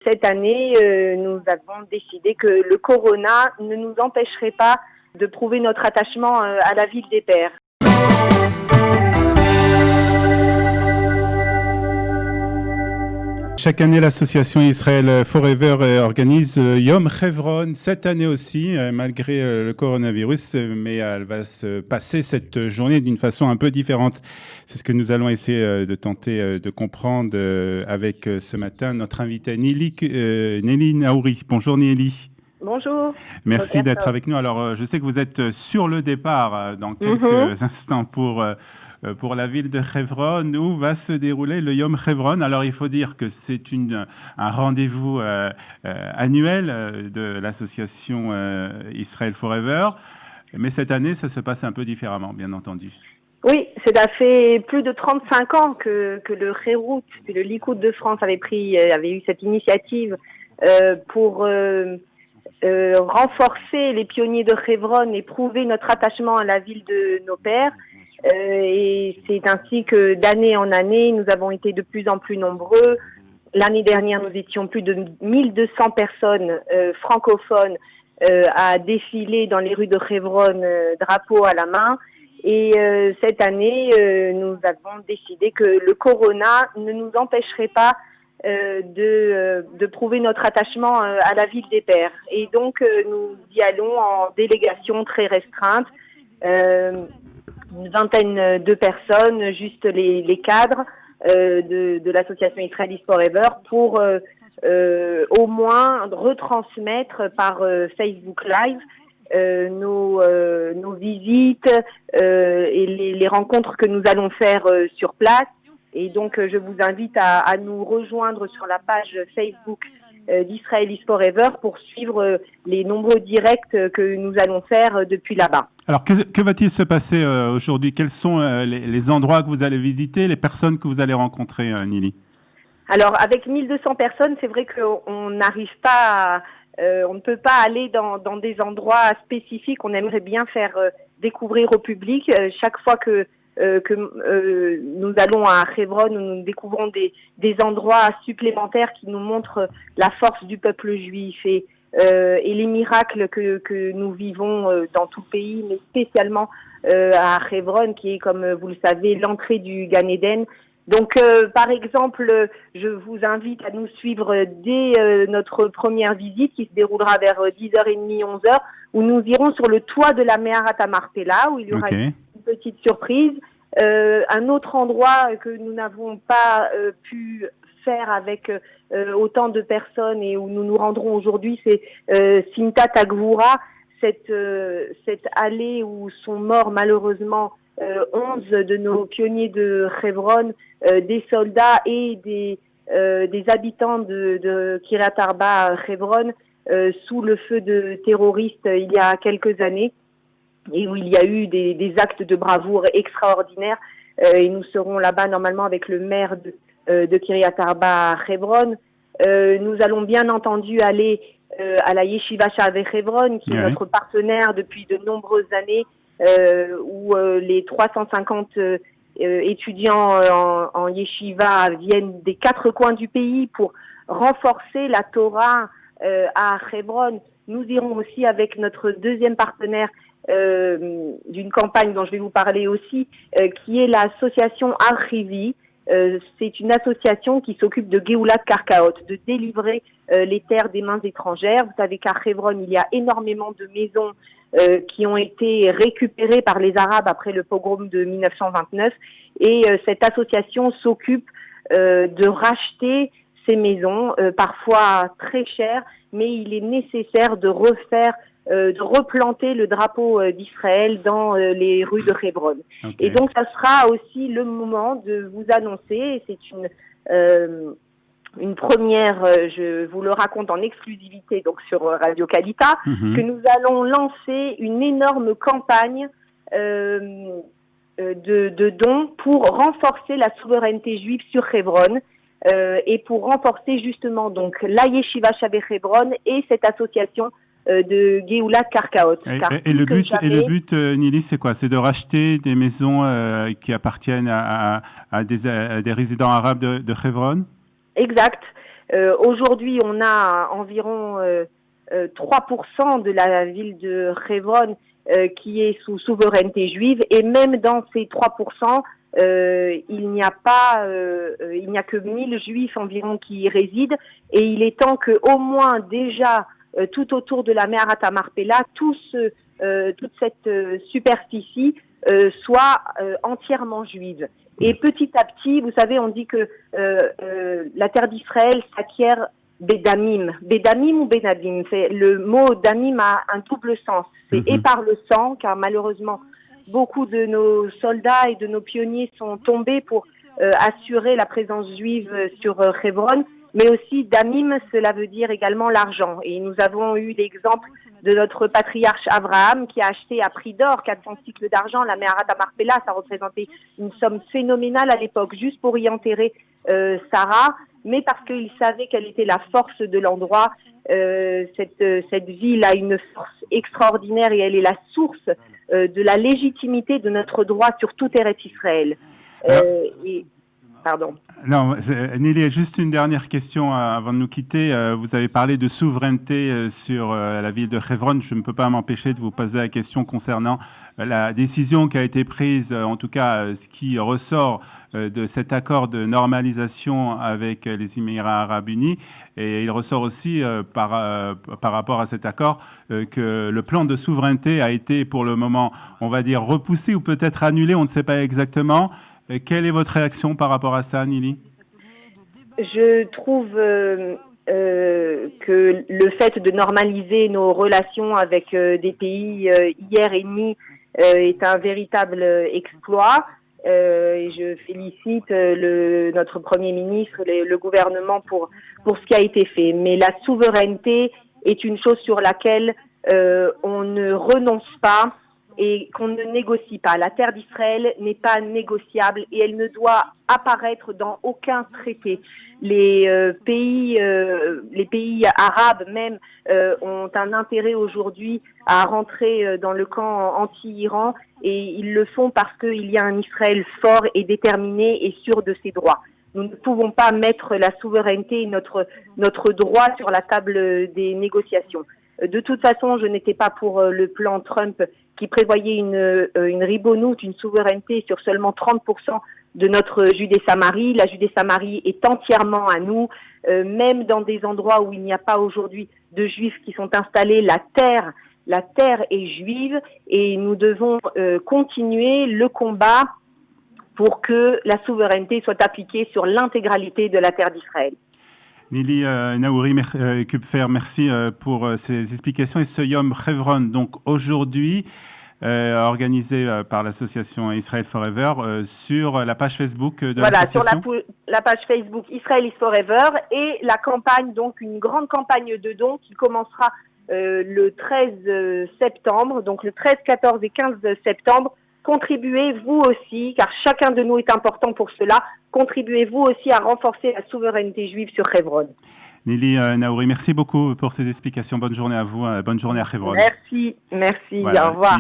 Cette année, nous avons décidé que le corona ne nous empêcherait pas de prouver notre attachement à la ville des Pères. Chaque année, l'association Israel Forever organise Yom Chevron, cette année aussi, malgré le coronavirus, mais elle va se passer cette journée d'une façon un peu différente. C'est ce que nous allons essayer de tenter de comprendre avec ce matin notre invitée Nelly Naouri. Bonjour Nelly. Bonjour. Merci d'être avec nous. Alors, je sais que vous êtes sur le départ dans quelques instants pour la ville de Hebron, où va se dérouler le Yom Hebron. Alors, il faut dire que c'est un rendez-vous annuel de l'association Israel Forever. Mais cette année, ça se passe un peu différemment, bien entendu. Oui, ça fait plus de 35 ans que le Hérout, que le Likoud de France avait eu cette initiative pour renforcer les pionniers de Hebron et prouver notre attachement à la ville de nos pères. Et c'est ainsi que d'année en année, nous avons été de plus en plus nombreux. L'année dernière, nous étions plus de 1200 personnes francophones à défiler dans les rues de Hebron, drapeau à la main. Et cette année, nous avons décidé que le corona ne nous empêcherait pas de prouver notre attachement à la ville des Pères. Et donc, nous y allons en délégation très restreinte, une vingtaine de personnes, juste les cadres de l'association Israelis Forever, pour au moins retransmettre par Facebook Live nos visites et les rencontres que nous allons faire sur place. Et donc, je vous invite à nous rejoindre sur la page Facebook d'Israelis Forever pour suivre les nombreux directs que nous allons faire depuis là-bas. Alors, que va-t-il se passer aujourd'hui? Quels sont les endroits que vous allez visiter, les personnes que vous allez rencontrer, Nili? Alors, avec 1200 personnes, c'est vrai qu'on n'arrive pas on ne peut pas aller dans des endroits spécifiques. On aimerait bien faire découvrir au public. Chaque fois que nous allons à Hebron, nous découvrons des endroits supplémentaires qui nous montrent la force du peuple juif et les miracles que nous vivons dans tout le pays, mais spécialement à Hebron, qui est, comme vous le savez, l'entrée du Gan Eden. Donc, par exemple, je vous invite à nous suivre dès notre première visite qui se déroulera vers 10h30, 11h, où nous irons sur le toit de la Meharat HaMarpela, où il y aura une petite surprise. Un autre endroit que nous n'avons pas pu faire avec autant de personnes et où nous nous rendrons aujourd'hui, c'est Simtat HaGvura, cette allée où sont morts malheureusement 11 de nos pionniers de Hebron, des soldats et des habitants de Kiryat Arba Hebron sous le feu de terroristes il y a quelques années, et où il y a eu des actes de bravoure extraordinaires. Et nous serons là-bas normalement avec le maire de Kiryat Arba Hebron. Nous allons bien entendu aller à la Yeshiva Sha'avei Hebron, qui est notre partenaire depuis de nombreuses années, où les 350 étudiants en yeshiva viennent des 4 coins du pays pour renforcer la Torah à Hebron. Nous irons aussi avec notre deuxième partenaire d'une campagne dont je vais vous parler aussi, qui est l'association Archivi. C'est une association qui s'occupe de Geulat Karkaot, de délivrer les terres des mains étrangères. Vous savez qu'à Hebron, il y a énormément de maisons qui ont été récupérées par les Arabes après le pogrom de 1929. Et cette association s'occupe de racheter ces maisons, parfois très chères, mais il est nécessaire de replanter le drapeau d'Israël dans les rues de Hebron. Et donc, ça sera aussi le moment de vous annoncer, et c'est une première, je vous le raconte en exclusivité donc sur Radio Kalita, que nous allons lancer une énorme campagne de dons pour renforcer la souveraineté juive sur Hebron et pour renforcer justement donc la Yeshiva Sha'avei Hebron et cette association de Geulat Karkaot. Et le but, Nili, c'est quoi? C'est de racheter des maisons qui appartiennent à des résidents arabes de Hebron? Exact. Aujourd'hui, on a environ 3% de la ville de Hebron qui est sous souveraineté juive, et même dans ces 3%, il n'y a que 1000 juifs environ qui y résident, et il est temps que au moins déjà tout autour de la Me'arat Marpella, toute cette superficie soit entièrement juive. Et petit à petit, vous savez, on dit que la terre d'Israël s'acquiert Bédamim. Bédamim ou Bénadim, le mot damim a un double sens. C'est et par le sang, car malheureusement, beaucoup de nos soldats et de nos pionniers sont tombés pour assurer la présence juive sur Hebron, mais aussi damim, cela veut dire également l'argent. Et nous avons eu l'exemple de notre patriarche Abraham qui a acheté à prix d'or 400 cycles d'argent la Me'arat Marpella. Ça représentait une somme phénoménale à l'époque, juste pour y enterrer Sarah, mais parce qu'il savait quelle était la force de l'endroit. Cette ville a une force extraordinaire et elle est la source de la légitimité de notre droit sur tout Eretz Israël. Pardon. Non, Nili, juste une dernière question avant de nous quitter. Vous avez parlé de souveraineté sur la ville de Hebron. Je ne peux pas m'empêcher de vous poser la question concernant la décision qui a été prise, en tout cas ce qui ressort de cet accord de normalisation avec les Émirats arabes unis. Et il ressort aussi par rapport à cet accord que le plan de souveraineté a été pour le moment, on va dire, repoussé ou peut-être annulé, on ne sait pas exactement. Quelle est votre réaction par rapport à ça, Nili? Je trouve que le fait de normaliser nos relations avec des pays hier ennemis est un véritable exploit. Et je félicite notre Premier ministre, le gouvernement pour ce qui a été fait. Mais la souveraineté est une chose sur laquelle on ne renonce pas et qu'on ne négocie pas. La terre d'Israël n'est pas négociable et elle ne doit apparaître dans aucun traité. Les pays arabes même ont un intérêt aujourd'hui à rentrer dans le camp anti-Iran, et ils le font parce qu'il y a un Israël fort et déterminé et sûr de ses droits. Nous ne pouvons pas mettre la souveraineté et notre droit sur la table des négociations. De toute façon, je n'étais pas pour le plan Trump qui prévoyait une ribonnoute, une souveraineté sur seulement 30% de notre Judée-Samarie. La Judée-Samarie est entièrement à nous, même dans des endroits où il n'y a pas aujourd'hui de Juifs qui sont installés. La terre est juive et nous devons continuer le combat pour que la souveraineté soit appliquée sur l'intégralité de la terre d'Israël. Nili Naouri Kupfer, merci pour ces explications. Et ce Yom Hebron, donc aujourd'hui, organisé par l'association Israel Forever, sur la page Facebook de l'association. Sur la page Facebook Israel is Forever, et la campagne, donc une grande campagne de dons qui commencera le 13 septembre, donc le 13, 14 et 15 septembre. Contribuez vous aussi, car chacun de nous est important pour cela, contribuez vous aussi à renforcer la souveraineté juive sur Hebron. Nili Naouri, merci beaucoup pour ces explications. Bonne journée à vous, bonne journée à Hebron. Merci, voilà. Au revoir.